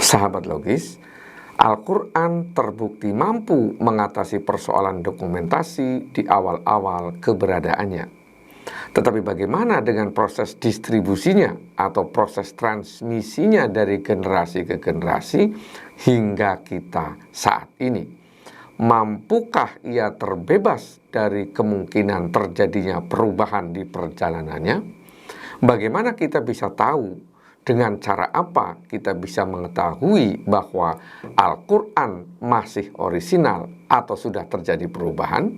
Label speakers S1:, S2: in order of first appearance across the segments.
S1: Sahabat logis, Al-Quran terbukti mampu mengatasi persoalan dokumentasi di awal-awal keberadaannya. Tetapi bagaimana dengan proses distribusinya atau proses transmisinya dari generasi ke generasi hingga kita saat ini? Mampukah ia terbebas dari kemungkinan terjadinya perubahan di perjalanannya? Bagaimana kita bisa tahu? Dengan cara apa kita bisa mengetahui bahwa Al-Quran masih orisinal atau sudah terjadi perubahan?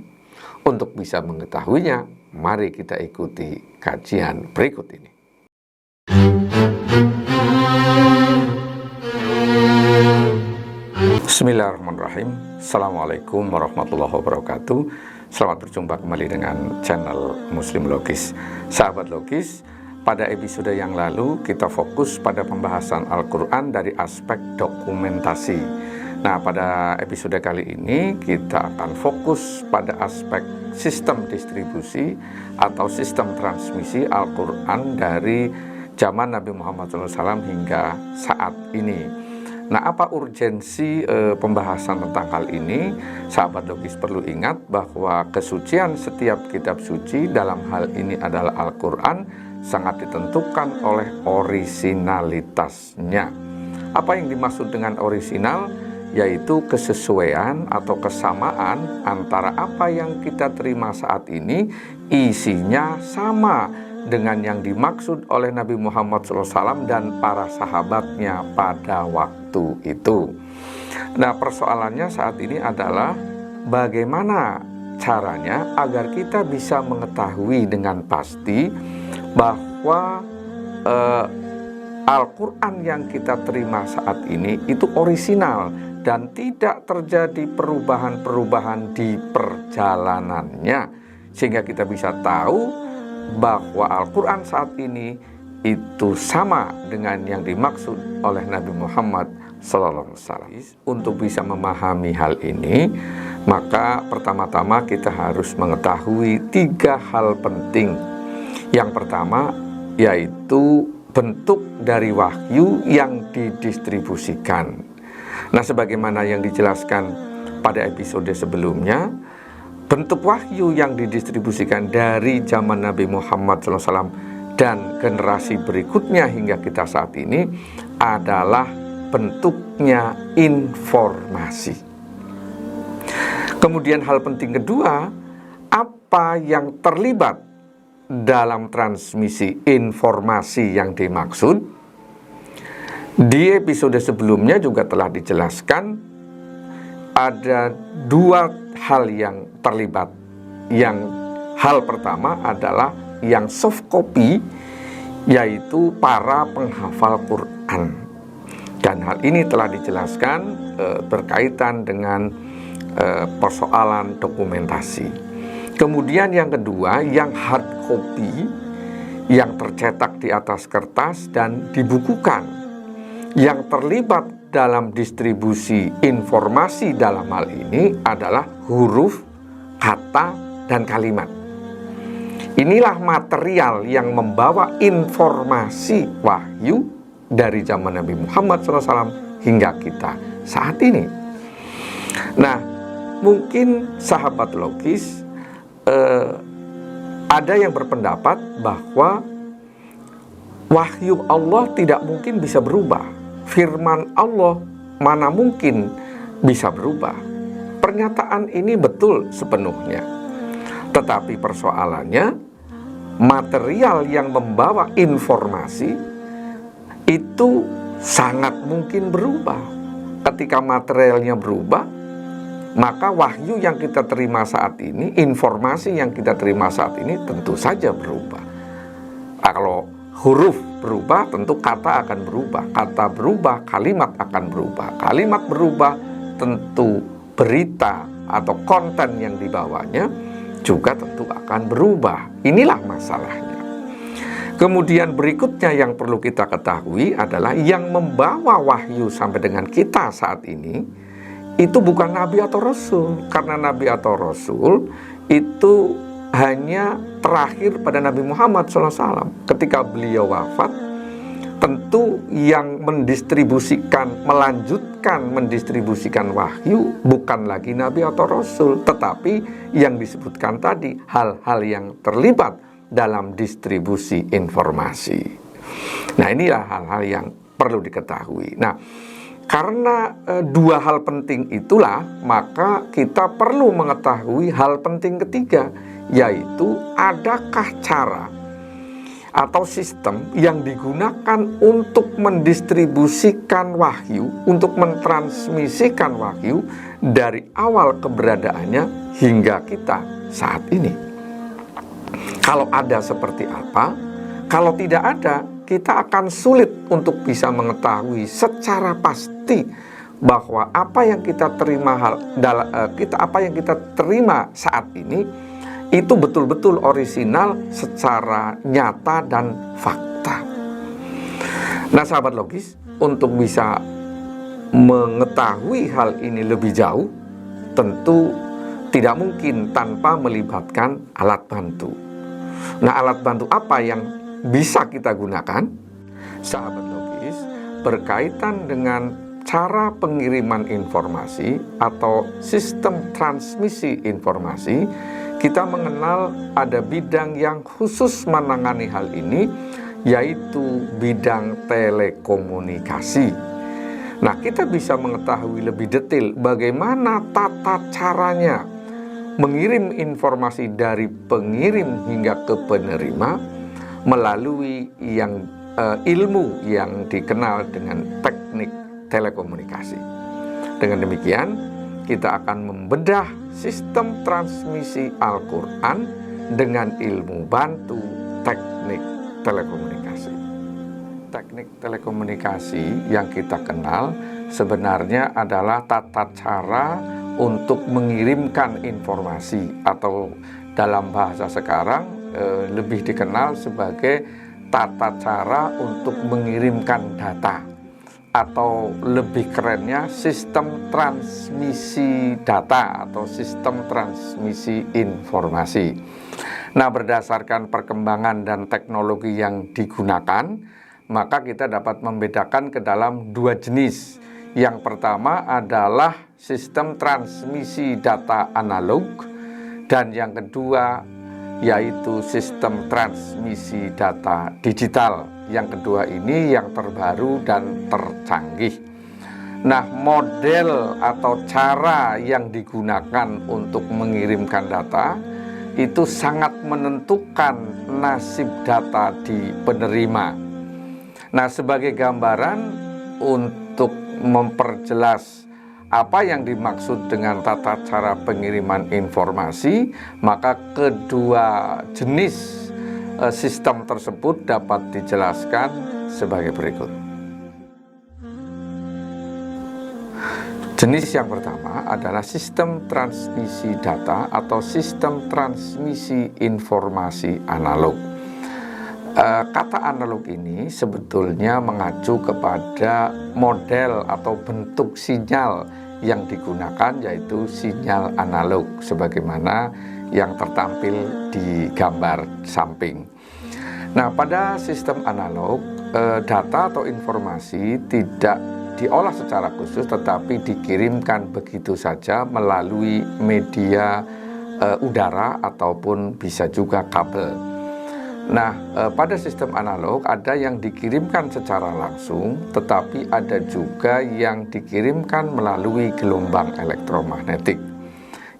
S1: Untuk bisa mengetahuinya, mari kita ikuti kajian berikut ini. Bismillahirrahmanirrahim. Assalamualaikum warahmatullahi wabarakatuh. Selamat berjumpa kembali dengan channel Muslim Logis. Sahabat Logis, pada episode yang lalu kita fokus pada pembahasan Al-Quran dari aspek dokumentasi. Nah, pada episode kali ini kita akan fokus pada aspek sistem distribusi atau sistem transmisi Al-Quran dari zaman Nabi Muhammad SAW hingga saat ini. Nah, apa urgensi pembahasan tentang hal ini? Sahabat logis perlu ingat bahwa kesucian setiap kitab suci dalam hal ini adalah Al-Quran sangat ditentukan oleh orisinalitasnya. Apa yang dimaksud dengan orisinal? Yaitu kesesuaian atau kesamaan antara apa yang kita terima saat ini, isinya sama dengan yang dimaksud oleh Nabi Muhammad SAW dan para sahabatnya pada waktu itu. Nah, persoalannya saat ini adalah bagaimana caranya agar kita bisa mengetahui dengan pasti bahwa Al-Quran yang kita terima saat ini itu orisinal dan tidak terjadi perubahan-perubahan di perjalanannya, sehingga kita bisa tahu bahwa Al-Quran saat ini itu sama dengan yang dimaksud oleh Nabi Muhammad SAW. Untuk bisa memahami hal ini, maka pertama-tama kita harus mengetahui 3 hal penting. Yang pertama yaitu bentuk dari wahyu yang didistribusikan. Nah, sebagaimana yang dijelaskan pada episode sebelumnya, bentuk wahyu yang didistribusikan dari zaman Nabi Muhammad SAW dan generasi berikutnya hingga kita saat ini adalah bentuknya informasi. Kemudian hal penting kedua, apa yang terlibat dalam transmisi informasi yang dimaksud. Di episode sebelumnya juga telah dijelaskan ada 2 hal yang terlibat. Yang hal pertama adalah yang soft copy, yaitu para penghafal Quran. Dan hal ini telah dijelaskan berkaitan dengan persoalan dokumentasi. Kemudian yang kedua, yang hard copy, yang tercetak di atas kertas dan dibukukan, yang terlibat dalam distribusi informasi dalam hal ini adalah huruf, kata, dan kalimat. Inilah material yang membawa informasi wahyu dari zaman Nabi Muhammad SAW hingga kita saat ini. Nah, mungkin sahabat logis ada yang berpendapat bahwa wahyu Allah tidak mungkin bisa berubah. Firman Allah mana mungkin bisa berubah. Pernyataan ini betul sepenuhnya. Tetapi persoalannya, material yang membawa informasi itu sangat mungkin berubah. Ketika materialnya berubah, maka wahyu yang kita terima saat ini, informasi yang kita terima saat ini tentu saja berubah. Kalau huruf berubah, tentu kata akan berubah. Kata berubah, kalimat akan berubah. Kalimat berubah, tentu berita atau konten yang dibawanya juga tentu akan berubah. Inilah masalahnya. Kemudian berikutnya yang perlu kita ketahui adalah yang membawa wahyu sampai dengan kita saat ini itu bukan Nabi atau Rasul. Karena Nabi atau Rasul itu hanya terakhir pada Nabi Muhammad SAW. Ketika beliau wafat, Tentu yang melanjutkan mendistribusikan wahyu bukan lagi nabi atau rasul, tetapi yang disebutkan tadi, hal-hal yang terlibat dalam distribusi informasi. Nah, inilah hal-hal yang perlu diketahui. Nah, karena dua hal penting itulah, maka kita perlu mengetahui hal penting ketiga, yaitu adakah cara atau sistem yang digunakan untuk mendistribusikan wahyu, untuk mentransmisikan wahyu dari awal keberadaannya hingga kita saat ini. Kalau ada seperti apa? Kalau tidak ada, kita akan sulit untuk bisa mengetahui secara pasti bahwa apa yang kita terima saat ini itu betul-betul orisinal secara nyata dan fakta. Nah, sahabat logis, untuk bisa mengetahui hal ini lebih jauh, tentu tidak mungkin tanpa melibatkan alat bantu. Nah, alat bantu apa yang bisa kita gunakan? Sahabat logis, berkaitan dengan cara pengiriman informasi atau sistem transmisi informasi, kita mengenal ada bidang yang khusus menangani hal ini, yaitu bidang telekomunikasi. Nah, kita bisa mengetahui lebih detail bagaimana tata caranya mengirim informasi dari pengirim hingga ke penerima melalui ilmu yang dikenal dengan teknik telekomunikasi. Dengan demikian, kita akan membedah sistem transmisi Al-Quran dengan ilmu bantu teknik telekomunikasi. Teknik telekomunikasi yang kita kenal sebenarnya adalah tata cara untuk mengirimkan informasi, atau dalam bahasa sekarang lebih dikenal sebagai tata cara untuk mengirimkan data, atau lebih kerennya sistem transmisi data atau sistem transmisi informasi. Nah, berdasarkan perkembangan dan teknologi yang digunakan, maka kita dapat membedakan ke dalam dua jenis. Yang pertama adalah sistem transmisi data analog, dan yang kedua yaitu sistem transmisi data digital. Yang kedua ini yang terbaru dan tercanggih. Nah, model atau cara yang digunakan untuk mengirimkan data itu sangat menentukan nasib data di penerima. Nah, sebagai gambaran untuk memperjelas apa yang dimaksud dengan tata cara pengiriman informasi, maka kedua jenis sistem tersebut dapat dijelaskan sebagai berikut. Jenis yang pertama adalah sistem transmisi data atau sistem transmisi informasi analog. Kata analog ini sebetulnya mengacu kepada model atau bentuk sinyal yang digunakan, yaitu sinyal analog sebagaimana yang tertampil di gambar samping. Nah, pada sistem analog, data atau informasi tidak diolah secara khusus, tetapi dikirimkan begitu saja melalui media udara ataupun bisa juga kabel. Nah, pada sistem analog ada yang dikirimkan secara langsung, tetapi ada juga yang dikirimkan melalui gelombang elektromagnetik.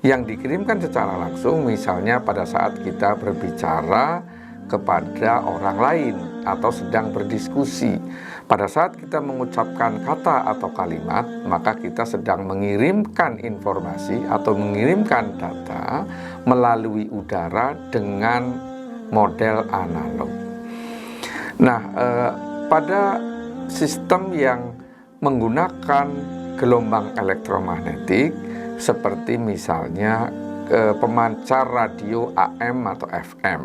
S1: Yang dikirimkan secara langsung misalnya pada saat kita berbicara kepada orang lain atau sedang berdiskusi. Pada saat kita mengucapkan kata atau kalimat, maka kita sedang mengirimkan informasi atau mengirimkan data melalui udara dengan model analog. Nah, pada sistem yang menggunakan gelombang elektromagnetik seperti misalnya pemancar radio AM atau FM,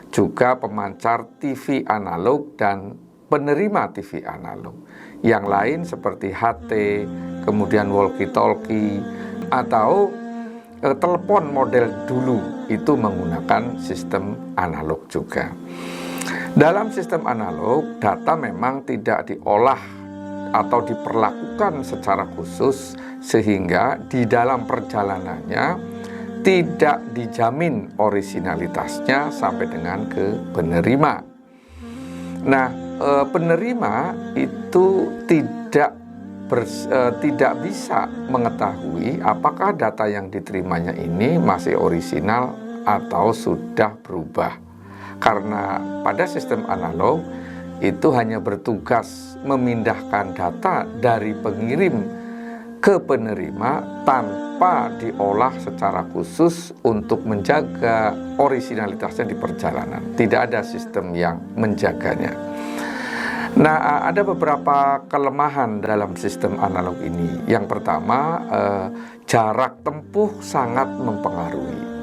S1: juga pemancar TV analog dan penerima TV analog. Yang lain seperti HT, kemudian walkie-talkie, atau telepon model dulu itu menggunakan sistem analog juga. Dalam sistem analog, data memang tidak diolah atau diperlakukan secara khusus, sehingga di dalam perjalanannya tidak dijamin orisinalitasnya sampai dengan ke penerima. Nah, penerima itu tidak bisa mengetahui apakah data yang diterimanya ini masih orisinal atau sudah berubah. Karena pada sistem analog itu hanya bertugas memindahkan data dari pengirim ke penerima tanpa diolah secara khusus untuk menjaga orisinalitasnya di perjalanan. Tidak ada sistem yang menjaganya. Nah, ada beberapa kelemahan dalam sistem analog ini. Yang pertama, jarak tempuh sangat mempengaruhi.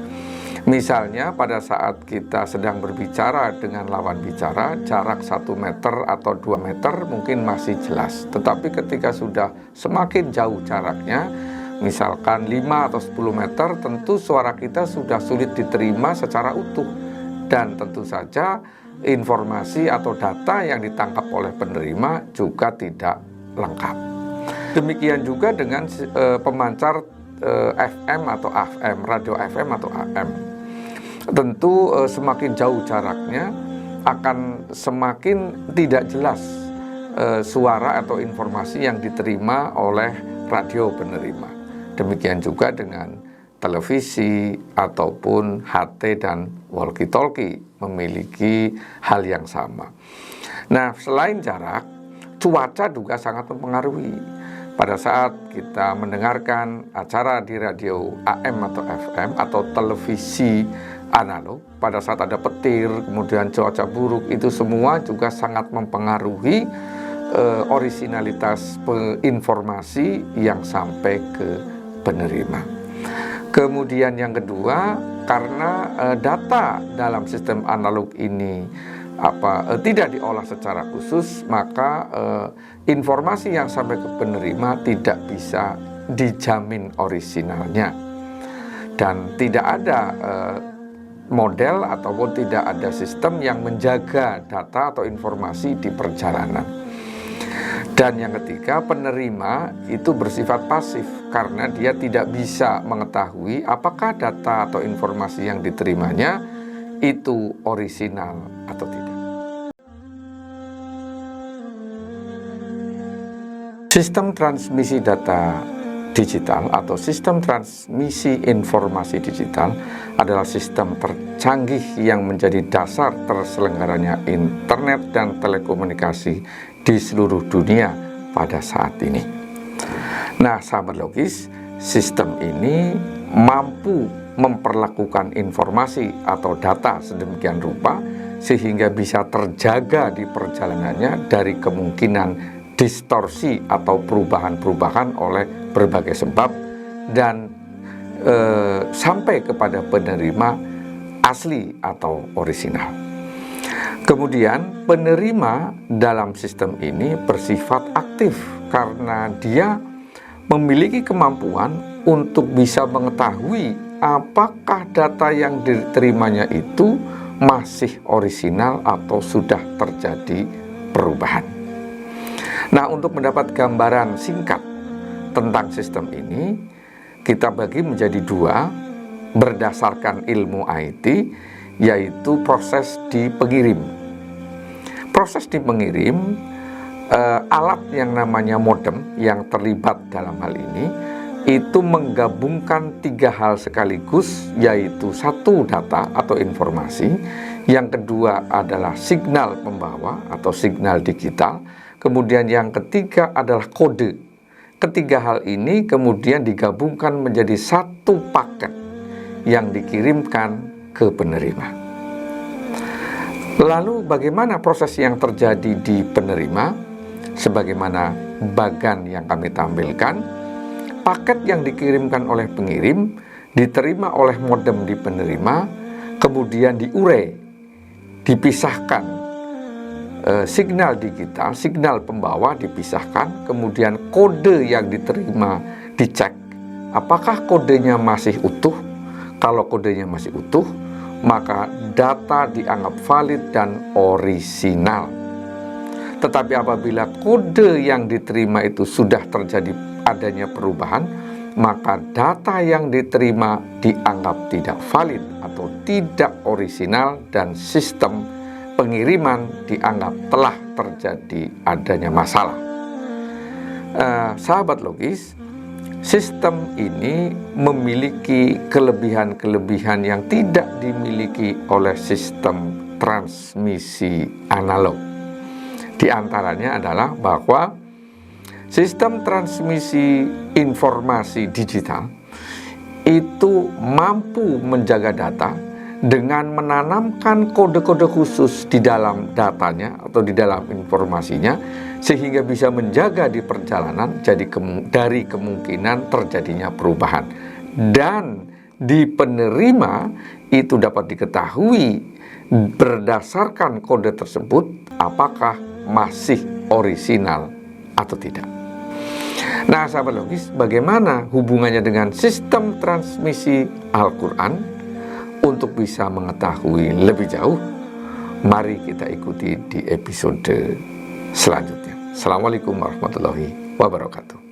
S1: Misalnya pada saat kita sedang berbicara dengan lawan bicara, jarak 1 meter atau 2 meter mungkin masih jelas. Tetapi ketika sudah semakin jauh jaraknya, misalkan 5 atau 10 meter, tentu suara kita sudah sulit diterima secara utuh. Dan tentu saja informasi atau data yang ditangkap oleh penerima juga tidak lengkap. Demikian juga dengan pemancar FM atau AM, radio FM atau AM. Tentu semakin jauh jaraknya akan semakin tidak jelas suara atau informasi yang diterima oleh radio penerima. Demikian juga dengan televisi ataupun HT dan walkie-talkie memiliki hal yang sama. Nah, selain jarak, cuaca juga sangat mempengaruhi. Pada saat kita mendengarkan acara di radio AM atau FM atau televisi analog, pada saat ada petir, kemudian cuaca buruk, itu semua juga sangat mempengaruhi orisinalitas informasi yang sampai ke penerima. Kemudian yang kedua, karena data dalam sistem analog ini tidak diolah secara khusus, maka informasi yang sampai ke penerima tidak bisa dijamin orisinalnya, dan tidak ada model ataupun tidak ada sistem yang menjaga data atau informasi di perjalanan. Dan yang ketiga, penerima itu bersifat pasif karena dia tidak bisa mengetahui apakah data atau informasi yang diterimanya itu orisinal atau tidak. Sistem transmisi data digital atau sistem transmisi informasi digital adalah sistem tercanggih yang menjadi dasar terselenggaranya internet dan telekomunikasi di seluruh dunia pada saat ini. Nah, sahabat logis, sistem ini mampu memperlakukan informasi atau data sedemikian rupa sehingga bisa terjaga di perjalanannya dari kemungkinan distorsi atau perubahan-perubahan oleh berbagai sebab dan sampai kepada penerima asli atau orisinal. Kemudian penerima dalam sistem ini bersifat aktif karena dia memiliki kemampuan untuk bisa mengetahui apakah data yang diterimanya itu masih orisinal atau sudah terjadi perubahan. Nah, untuk mendapat gambaran singkat tentang sistem ini, kita bagi menjadi dua berdasarkan ilmu IT, yaitu proses di pengirim. Proses di pengirim, alat yang namanya modem yang terlibat dalam hal ini, itu menggabungkan 3 hal sekaligus, yaitu 1 data atau informasi, yang kedua adalah signal pembawa atau signal digital, kemudian yang ketiga adalah kode. Ketiga hal ini kemudian digabungkan menjadi 1 paket yang dikirimkan ke penerima. Lalu bagaimana proses yang terjadi di penerima? Sebagaimana bagan yang kami tampilkan, paket yang dikirimkan oleh pengirim diterima oleh modem di penerima, kemudian diurai, dipisahkan. Signal digital, signal pembawa dipisahkan, kemudian kode yang diterima dicek apakah kodenya masih utuh. Kalau kodenya masih utuh, maka data dianggap valid dan orisinal. Tetapi apabila kode yang diterima itu sudah terjadi adanya perubahan, maka data yang diterima dianggap tidak valid atau tidak orisinal dan sistem pengiriman dianggap telah terjadi adanya masalah. Sahabat logis, sistem ini memiliki kelebihan-kelebihan yang tidak dimiliki oleh sistem transmisi analog. Di antaranya adalah bahwa sistem transmisi informasi digital itu mampu menjaga data dengan menanamkan kode-kode khusus di dalam datanya atau di dalam informasinya, sehingga bisa menjaga di perjalanan dari kemungkinan terjadinya perubahan. Dan di penerima itu dapat diketahui berdasarkan kode tersebut apakah masih orisinal atau tidak. Nah, sahabat logis, bagaimana hubungannya dengan sistem transmisi Al-Quran? Untuk bisa mengetahui lebih jauh, mari kita ikuti di episode selanjutnya. Assalamualaikum warahmatullahi wabarakatuh.